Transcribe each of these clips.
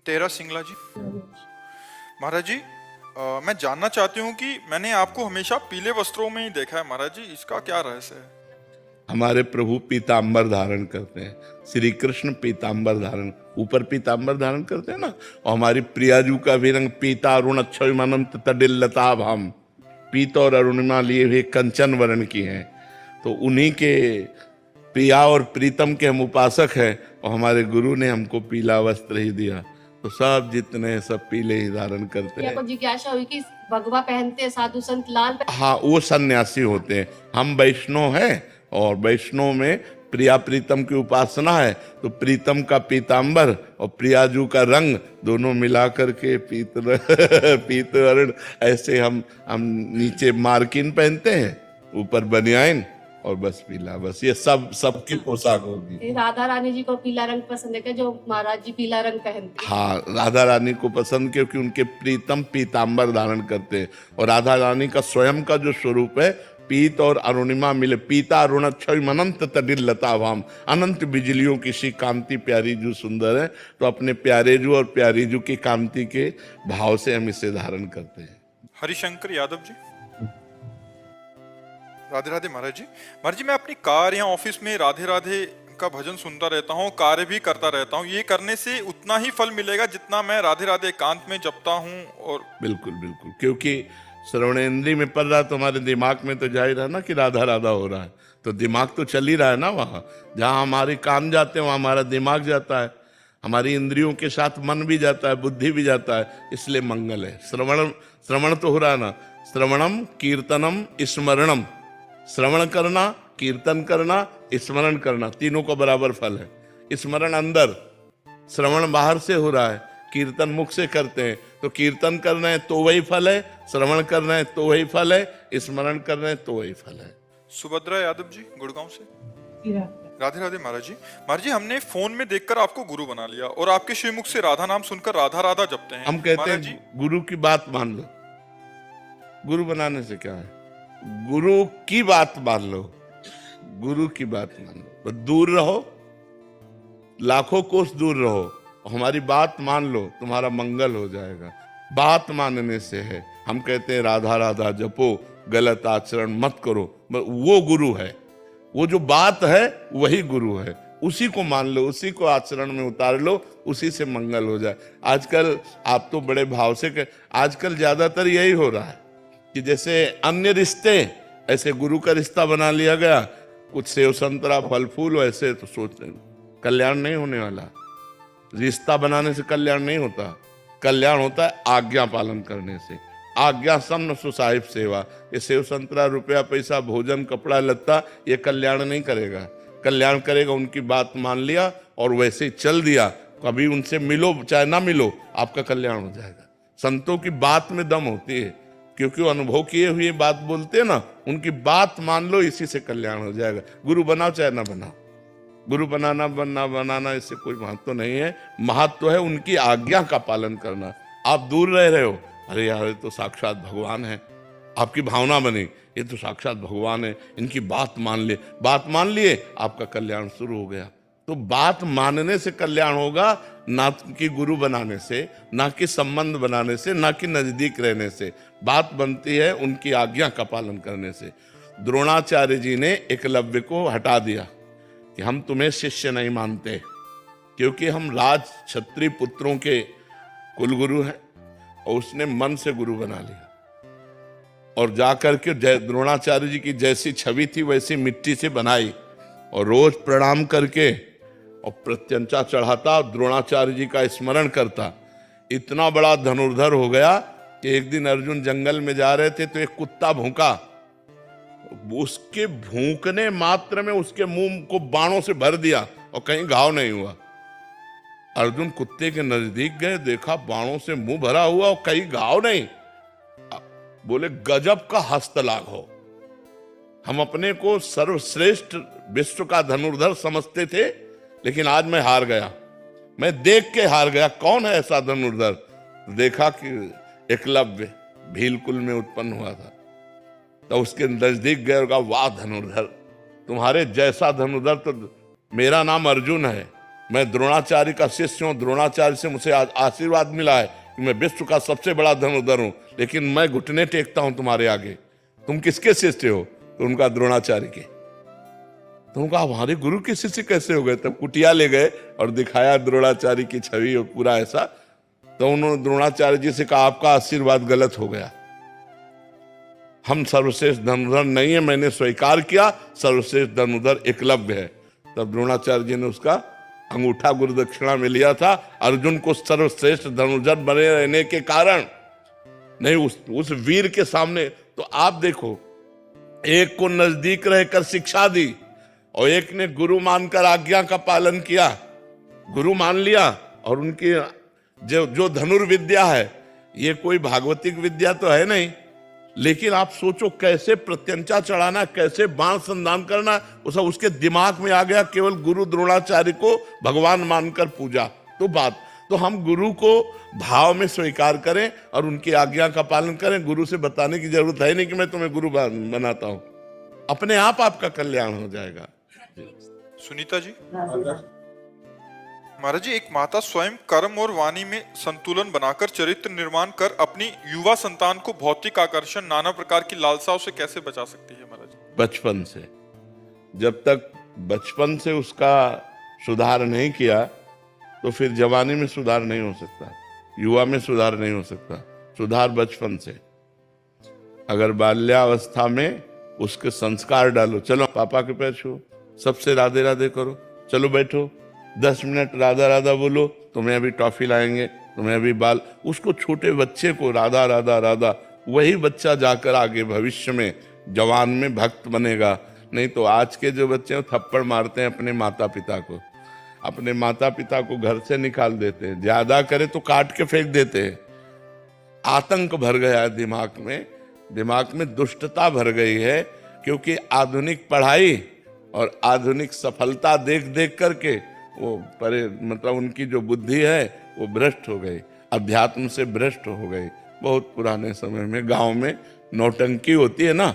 तेरा सिंगला जी। महाराज जी, मैं जानना चाहती हूँ कि मैंने आपको हमेशा पीले वस्त्रों में ही देखा है महाराज जी, इसका क्या रहस्य है? हमारे प्रभु पीतांबर धारण करते हैं। श्री कृष्ण पीतांबर धारण, ऊपर पीतांबर धारण करते हैं ना। और हमारी प्रियाजू का भी रंग पीता अरुण अक्षय अनंत तडिल लताभ, हम पीत और अरुणिमा लिए हुए कंचन वर्ण की हैं। तो उन्हीं के प्रिया और प्रीतम के हम उपासक हैं, और हमारे गुरु ने हमको पीला वस्त्र ही दिया। तो सब जितने हैं सब पीले ही धारण करते हैं। को जिज्ञासा हुई कि भगवा पहनते हैं साधु संत लाल हाँ, वो सन्यासी होते हैं। हम वैष्णव हैं, और वैष्णव में प्रिया प्रीतम की उपासना है। तो प्रीतम का पीतांबर और प्रियाजू का रंग दोनों मिला करके पीत वर्ण, ऐसे हम नीचे मार्किन पहनते हैं, ऊपर बनियाइन और बस पीला। बस ये सबकी पोशाक होगी। राधा रानी जी को पीला रंग पसंद है क्या, जो महाराज जी पीला रंग पहनते हैं? हाँ, राधा रानी को पसंद, क्योंकि उनके प्रीतम पीतांबर धारण करते हैं। और राधा रानी का स्वयं का जो स्वरूप है, पीत और अरुणिमा मिले, पीता अरुण अक्षय अनंत तडिल लताभाम, अनंत बिजलियों की सी कांति प्यारी जू सुंदर है। तो अपने प्यारे जू और प्यारी जू की कांति के भाव से हम इसे धारण करते हैं। हरिशंकर यादव जी। राधे राधे महाराज जी। महाराज जी, मैं अपनी कार या ऑफिस में राधे राधे का भजन सुनता रहता हूँ, कार्य भी करता रहता हूँ। ये करने से उतना ही फल मिलेगा जितना मैं राधे राधे एकांत में जपता हूँ? और बिल्कुल बिल्कुल, क्योंकि श्रवणेंद्रिय में पड़ रहा, तो हमारे दिमाग में तो जाहिर है ना कि राधा राधा हो रहा है। तो दिमाग तो चल ही रहा है ना। वहाँ जहाँ हमारे कान जाते हैं वहाँ हमारा दिमाग जाता है, हमारी इंद्रियों के साथ मन भी जाता है, बुद्धि भी जाता है। इसलिए मंगल है। श्रवण तो हो रहा है ना। श्रवणम कीर्तनम स्मरणम, श्रवण करना, कीर्तन करना, स्मरण करना, तीनों को बराबर फल है। स्मरण अंदर, श्रवण बाहर से हो रहा है, कीर्तन मुख से करते हैं। तो कीर्तन कर रहे हैं तो वही फल है, श्रवण कर रहे हैं तो वही फल है, स्मरण कर रहे हैं तो वही फल है। सुभद्रा यादव जी, गुड़गांव से। राधे राधे महाराज जी। महाराज जी, हमने फोन में देखकर आपको गुरु बना लिया और आपके श्रीमुख से राधा नाम सुनकर राधा राधा जपते हैं। हम कहते हैं गुरु की बात मान लो। गुरु बनाने से क्या है? गुरु की बात मान लो, गुरु की बात मान लो। तो दूर रहो, लाखों कोस दूर रहो, हमारी बात मान लो, तुम्हारा मंगल हो जाएगा। बात मानने से है। हम कहते हैं राधा राधा जपो, गलत आचरण मत करो। वो गुरु है। वो जो बात है वही गुरु है। उसी को मान लो, उसी को आचरण में उतार लो, उसी से मंगल हो जाए। आजकल आप तो बड़े भाव से आजकल ज्यादातर यही हो रहा है कि जैसे अन्य रिश्ते, ऐसे गुरु का रिश्ता बना लिया गया। कुछ सेव संतरा फल फूल, वैसे तो सोचते कल्याण नहीं होने वाला। रिश्ता बनाने से कल्याण नहीं होता। कल्याण होता है आज्ञा पालन करने से। आज्ञा सम्न सुसाहिब सेवा। ये सेव संतरा, रुपया पैसा, भोजन, कपड़ा लत्ता, ये कल्याण नहीं करेगा। कल्याण करेगा उनकी बात मान लिया और वैसे ही चल दिया। कभी उनसे मिलो चाहे ना मिलो, आपका कल्याण हो जाएगा। संतों की बात में दम होती है, क्योंकि वो अनुभव किए हुए बात बोलते हैं ना। उनकी बात मान लो, इसी से कल्याण हो जाएगा। गुरु बनाओ चाहे ना बनाओ, गुरु बनाना इससे कोई महत्व नहीं है। महत्व है उनकी आज्ञा का पालन करना। आप दूर रह रहे हो, अरे यार ये तो साक्षात भगवान है, आपकी भावना बनी, ये तो साक्षात भगवान है, इनकी बात मान लिए। बात मान लिए, आपका कल्याण शुरू हो गया। तो बात मानने से कल्याण होगा, ना कि गुरु बनाने से, ना कि संबंध बनाने से, ना कि नजदीक रहने से। बात बनती है उनकी आज्ञा का पालन करने से। द्रोणाचार्य जी ने एकलव्य को हटा दिया कि हम तुम्हें शिष्य नहीं मानते, क्योंकि हम राज क्षत्रिय पुत्रों के कुलगुरु हैं। और उसने मन से गुरु बना लिया, और जाकर के द्रोणाचार्य जी की जैसी छवि थी वैसी मिट्टी से बनाई, और रोज प्रणाम करके और प्रत्यंचा चढ़ाता, द्रोणाचार्य जी का स्मरण करता। इतना बड़ा धनुर्धर हो गया कि एक दिन अर्जुन जंगल में जा रहे थे तो एक कुत्ता भौंका। उसके भूखने मात्र में उसके मुंह को बाणों से भर दिया और कहीं घाव नहीं हुआ। अर्जुन कुत्ते के नजदीक गए, देखा बाणों से मुंह भरा हुआ और कहीं घाव नहीं। बोले गजब का हस्तलाघ हो। हम अपने को सर्वश्रेष्ठ विश्व का धनुर्धर समझते थे, लेकिन आज मैं हार गया। मैं देख के हार गया। कौन है ऐसा धनुर्धर? देखा कि एकलव्य भीलकुल में उत्पन्न हुआ था। तो उसके नजदीक गए और कहा, वाह धनुर्धर, तुम्हारे जैसा धनुर्धर तो मेरा नाम अर्जुन है, मैं द्रोणाचार्य का शिष्य हूं, द्रोणाचार्य से मुझे आशीर्वाद मिला है कि मैं विश्व का सबसे बड़ा धनुर्धर हूं, लेकिन मैं घुटने टेकता हूं तुम्हारे आगे। तुम किसके शिष्य हो? तो उनका द्रोणाचार्य के। तो उनका हमारे गुरु के शिष्य कैसे हो गए? तब कुटिया ले गए और दिखाया द्रोणाचार्य की छवि और पूरा ऐसा। तो उन्होंने द्रोणाचार्य जी से कहा आपका आशीर्वाद गलत हो गया, हम सर्वश्रेष्ठ धनुर्धर नहीं है, मैंने स्वीकार किया, सर्वश्रेष्ठ धनुर्धर एकलव्य है। तब द्रोणाचार्य जी ने उसका अंगूठा गुरु दक्षिणा में लिया था। अर्जुन को सर्वश्रेष्ठ धनुर्धर बने रहने के कारण नहीं, उस वीर के सामने। तो आप देखो, एक को नजदीक रहकर शिक्षा दी और एक ने गुरु मानकर आज्ञा का पालन किया, गुरु मान लिया। और उनकी जो धनुर्विद्या है, ये कोई भागवतिक विद्या तो है नहीं, लेकिन आप सोचो कैसे प्रत्यंचा चढ़ाना, कैसे बाण संधान करना, वो सब उसके दिमाग में आ गया। केवल गुरु द्रोणाचार्य को भगवान मानकर पूजा। तो हम गुरु को भाव में स्वीकार करें और उनकी आज्ञा का पालन करें। गुरु से बताने की जरूरत है नहीं कि मैं तुम्हें गुरु बनाता हूं, अपने आप आपका कल्याण हो जाएगा। सुनीता जी, महाराज जी, एक माता स्वयं कर्म और वाणी में संतुलन बनाकर चरित्र निर्माण कर अपनी युवा संतान को भौतिक आकर्षण, नाना प्रकार की लालसाओं से कैसे बचा सकती है महाराज? बचपन से, जब तक बचपन से उसका सुधार नहीं किया तो फिर जवानी में सुधार नहीं हो सकता, युवा में सुधार नहीं हो सकता। सुधार बचपन से। अगर बाल्यावस्था में उसके संस्कार डालो, चलो पापा के पैर छुओ, सबसे राधे राधे करो, चलो बैठो 10 मिनट राधा राधा बोलो, तुम्हें अभी टॉफी लाएंगे, तुम्हें अभी बाल। उसको छोटे बच्चे को राधा राधा राधा, वही बच्चा जाकर आगे भविष्य में जवान में भक्त बनेगा। नहीं तो आज के जो बच्चे हैं थप्पड़ मारते हैं अपने माता पिता को, अपने माता पिता को घर से निकाल देते हैं, ज्यादा करे तो काट के फेंक देते हैं। आतंक भर गया है दिमाग में दुष्टता भर गई है, क्योंकि आधुनिक पढ़ाई और आधुनिक सफलता देख देख करके वो मतलब उनकी जो बुद्धि है वो भ्रष्ट हो गई, अध्यात्म से भ्रष्ट हो गई। बहुत पुराने समय में गांव में नौटंकी होती है ना,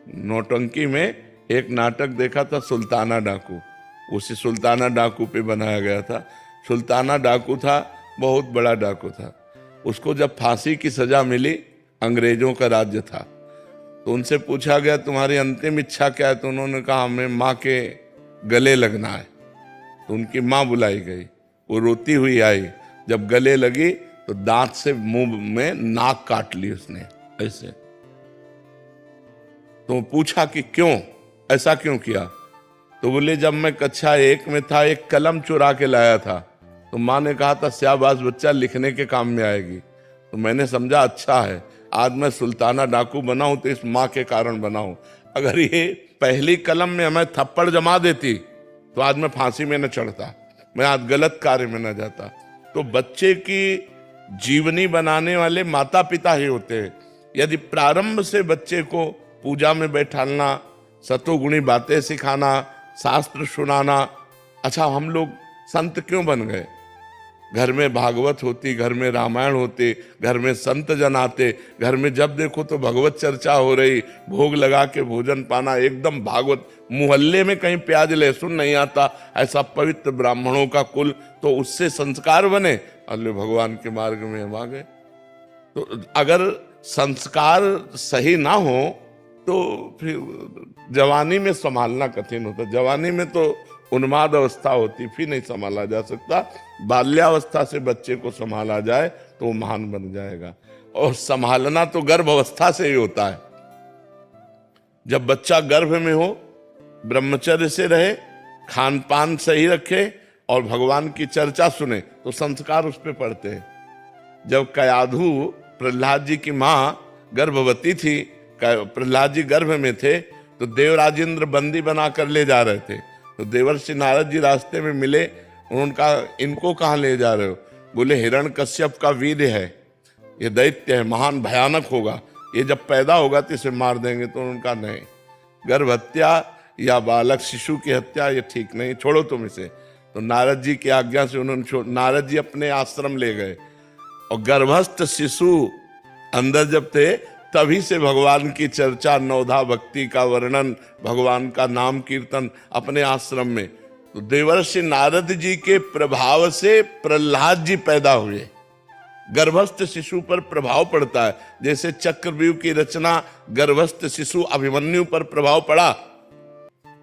नौटंकी में एक नाटक देखा था सुल्ताना डाकू, उसी सुल्ताना डाकू पे बनाया गया था। सुल्ताना डाकू था, बहुत बड़ा डाकू था। उसको जब फांसी की सजा मिली, अंग्रेजों का राज्य था, तो उनसे पूछा गया तुम्हारी अंतिम इच्छा क्या है? तो उन्होंने कहा हमें माँ के गले लगना है। तो उनकी माँ बुलाई गई, वो रोती हुई आई, जब गले लगी तो दांत से मुंह में नाक काट ली उसने ऐसे। तो पूछा कि क्यों, ऐसा क्यों किया? तो बोले जब मैं कक्षा 1 में था एक कलम चुरा के लाया था, तो माँ ने कहा था शाबाश बच्चा, लिखने के काम में आएगी। तो मैंने समझा अच्छा है, आज मैं सुल्ताना डाकू बना हूं तो इस माँ के कारण बना हूं। अगर ये पहली कलम में हमें थप्पड़ जमा देती तो आज मैं फांसी में न चढ़ता, मैं आज गलत कार्य में न जाता। तो बच्चे की जीवनी बनाने वाले माता पिता ही होते हैं। यदि प्रारंभ से बच्चे को पूजा में बैठालना, सतोगुणी बातें सिखाना, शास्त्र सुनाना। अच्छा, हम लोग संत क्यों बन गए? घर में भागवत होती, घर में रामायण होते, घर में संत जन आते, घर में जब देखो तो भगवत चर्चा हो रही, भोग लगा के भोजन पाना, एकदम भागवत। मोहल्ले में कहीं प्याज लहसुन नहीं आता, ऐसा पवित्र ब्राह्मणों का कुल। तो उससे संस्कार बने, अल्लाह भगवान के मार्ग में हम आ गए। तो अगर संस्कार सही ना हो तो फिर जवानी में संभालना कठिन होता। जवानी में तो उन्माद अवस्था होती, फिर नहीं संभाला जा सकता। बाल्यावस्था से बच्चे को संभाला जाए तो वो महान बन जाएगा। और संभालना तो गर्भ अवस्था से ही होता है। जब बच्चा गर्भ में हो, ब्रह्मचर्य से रहे, खान पान सही रखे और भगवान की चर्चा सुने तो संस्कार उस पर पड़ते हैं। जब कयाधु प्रहलाद जी की माँ गर्भवती थी, प्रहलाद जी गर्भ में थे, तो देवराजेंद्र बंदी बनाकर ले जा रहे थे। तो देवर्षि नारद जी रास्ते में मिले, उन्होंने कहा इनको कहाँ ले जा रहे हो? बोले हिरण्यकश्यप का वीर्य है, ये दैत्य है, महान भयानक होगा, ये जब पैदा होगा तो इसे मार देंगे। तो उनका नहीं, गर्भ हत्या या बालक शिशु की हत्या ये ठीक नहीं, छोड़ो तुम इसे। तो नारद जी की आज्ञा से उन्होंने नारद जी अपने आश्रम ले गए और गर्भस्थ शिशु अंदर जब थे तभी से भगवान की चर्चा, नवधा भक्ति का वर्णन, भगवान का नाम कीर्तन अपने आश्रम में। तो देवर्षि नारद जी के प्रभाव से प्रहलाद जी पैदा हुए। गर्भस्थ शिशु पर प्रभाव पड़ता है, जैसे चक्रव्यूह की रचना गर्भस्थ शिशु अभिमन्यु पर प्रभाव पड़ा।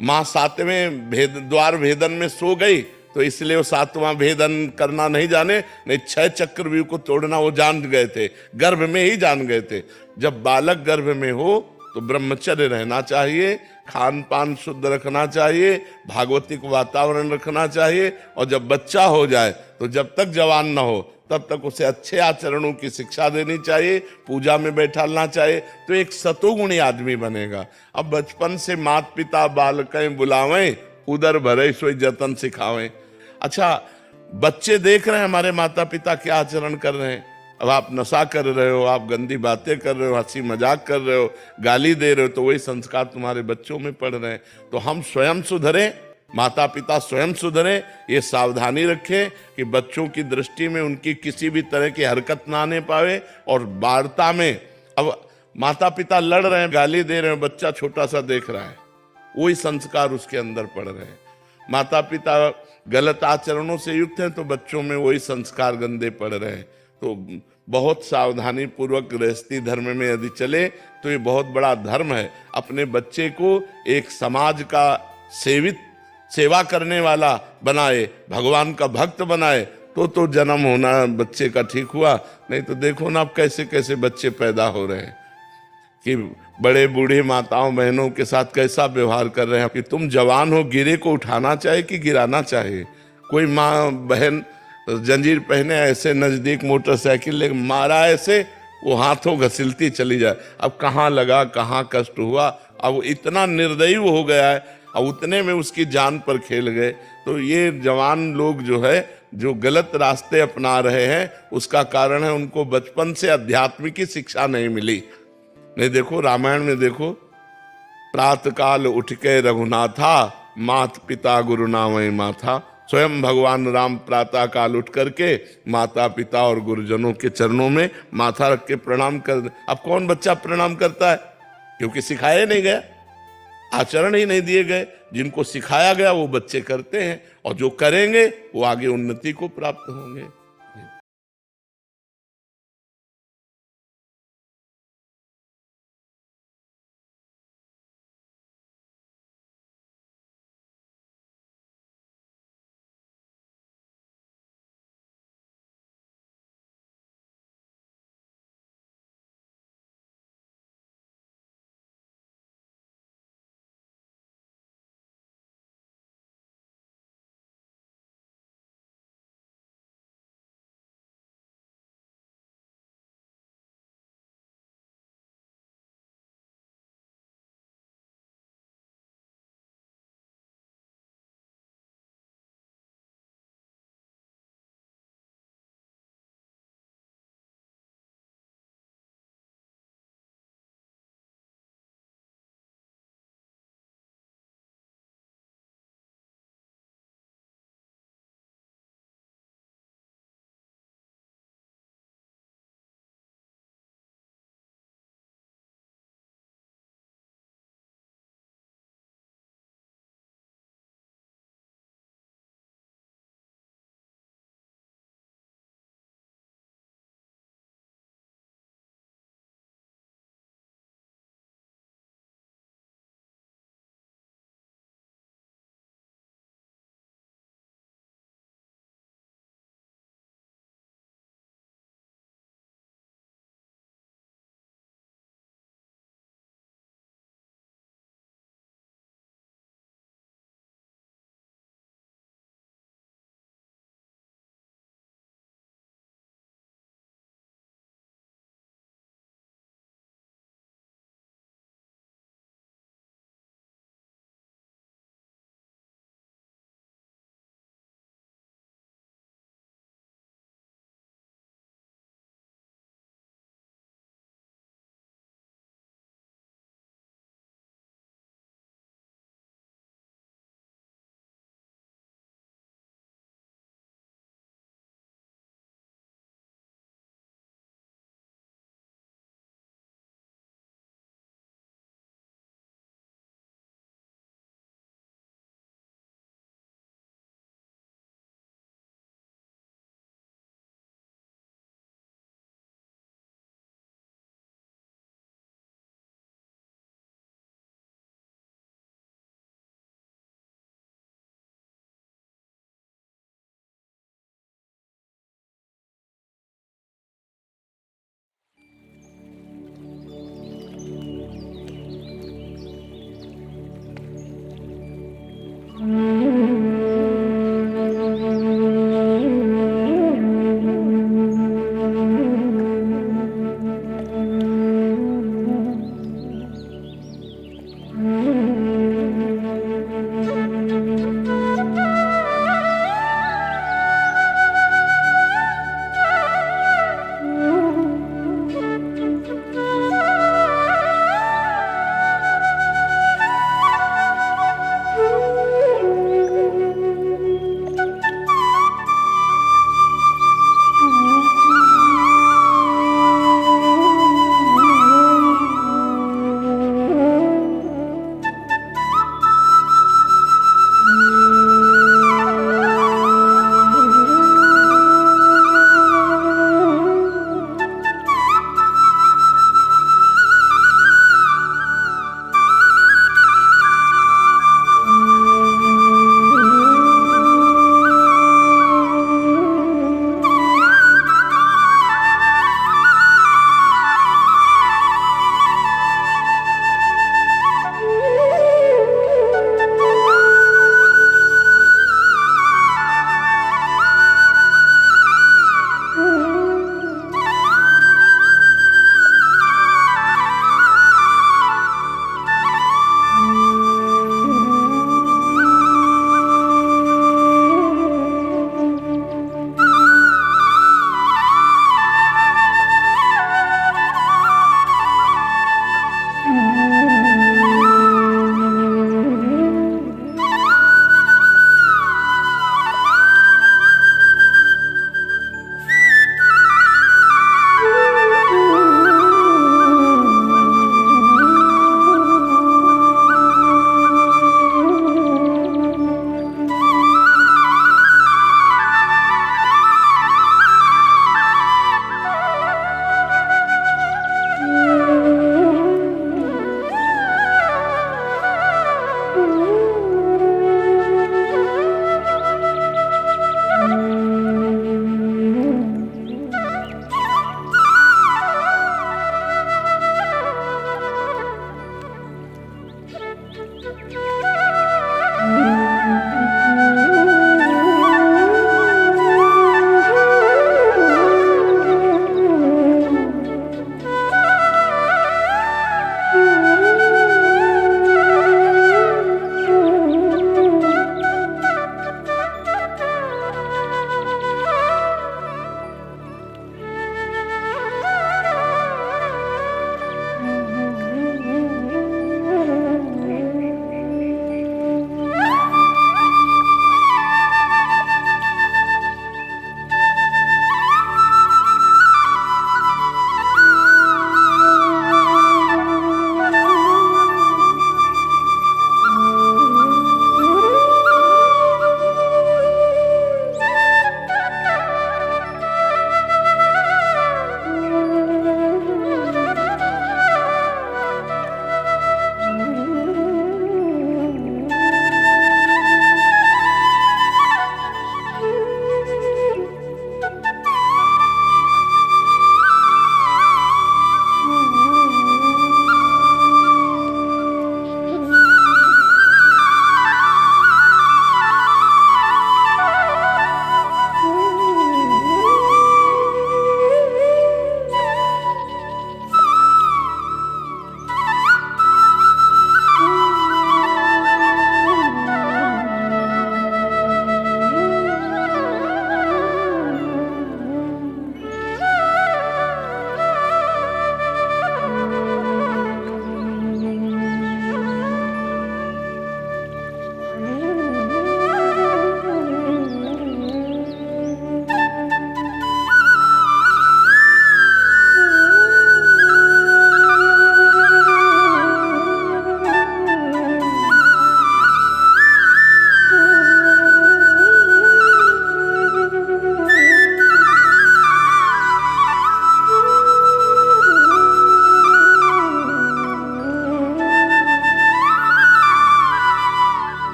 मां सातवें द्वार भेदन में सो गई, तो इसलिए वो सातवां भेदन करना नहीं जाने, नहीं 6 चक्रव्यूह को तोड़ना वो जान गए थे, गर्भ में ही जान गए थे। जब बालक गर्भ में हो तो ब्रह्मचर्य रहना चाहिए, खान पान शुद्ध रखना चाहिए, भागवतिक वातावरण रखना चाहिए, और जब बच्चा हो जाए तो जब तक जवान न हो तब तक उसे अच्छे आचरणों की शिक्षा देनी चाहिए, पूजा में बैठालना चाहिए, तो एक सतोगुणी आदमी बनेगा। अब बचपन से माता पिता बालकें बुलावें, उदर भरे सोई जतन सिखावें। अच्छा, बच्चे देख रहे हैं हमारे माता पिता क्या आचरण कर रहे हैं। अब आप नशा कर रहे हो, आप गंदी बातें कर रहे हो, हंसी मजाक कर रहे हो, गाली दे रहे हो, तो वही संस्कार तुम्हारे बच्चों में पड़ रहे हैं। तो हम स्वयं सुधरें, माता पिता स्वयं सुधरें, ये सावधानी रखें कि बच्चों की दृष्टि में उनकी किसी भी तरह की हरकत ना आने पावे। और वार्ता में अब माता पिता लड़ रहे हैं, गाली दे रहे हैं, बच्चा छोटा सा देख रहा है, वही संस्कार उसके अंदर पड़ रहे हैं। माता पिता गलत आचरणों से युक्त हैं तो बच्चों में वही संस्कार गंदे पड़ रहे हैं। तो बहुत सावधानी पूर्वक गृहस्थी धर्म में यदि चले तो ये बहुत बड़ा धर्म है। अपने बच्चे को एक समाज का सेवा करने वाला बनाए, भगवान का भक्त बनाए, तो जन्म होना बच्चे का ठीक हुआ। नहीं तो देखो ना अब कैसे कैसे बच्चे पैदा हो रहे हैं कि बड़े बूढ़े माताओं बहनों के साथ कैसा व्यवहार कर रहे हैं कि तुम जवान हो, गिरे को उठाना चाहिए कि गिराना चाहिए। कोई माँ बहन जंजीर पहने ऐसे नजदीक मोटरसाइकिल ले मारा ऐसे, वो हाथों घसीलती चली जाए। अब कहाँ लगा, कहाँ कष्ट हुआ, अब इतना निर्दयी हो गया है, अब उतने में उसकी जान पर खेल गए। तो ये जवान लोग जो है जो गलत रास्ते अपना रहे हैं, उसका कारण है उनको बचपन से आध्यात्मिक की शिक्षा नहीं मिली। नहीं देखो रामायण में देखो, प्रातः काल उठ के रघुनाथा, मात पिता गुरु नामय माथा। स्वयं भगवान राम प्रातः काल उठ करके माता पिता और गुरुजनों के चरणों में माथा रख के प्रणाम कर। अब कौन बच्चा प्रणाम करता है? क्योंकि सिखाया नहीं गया, आचरण ही नहीं दिए गए। जिनको सिखाया गया वो बच्चे करते हैं, और जो करेंगे वो आगे उन्नति को प्राप्त होंगे।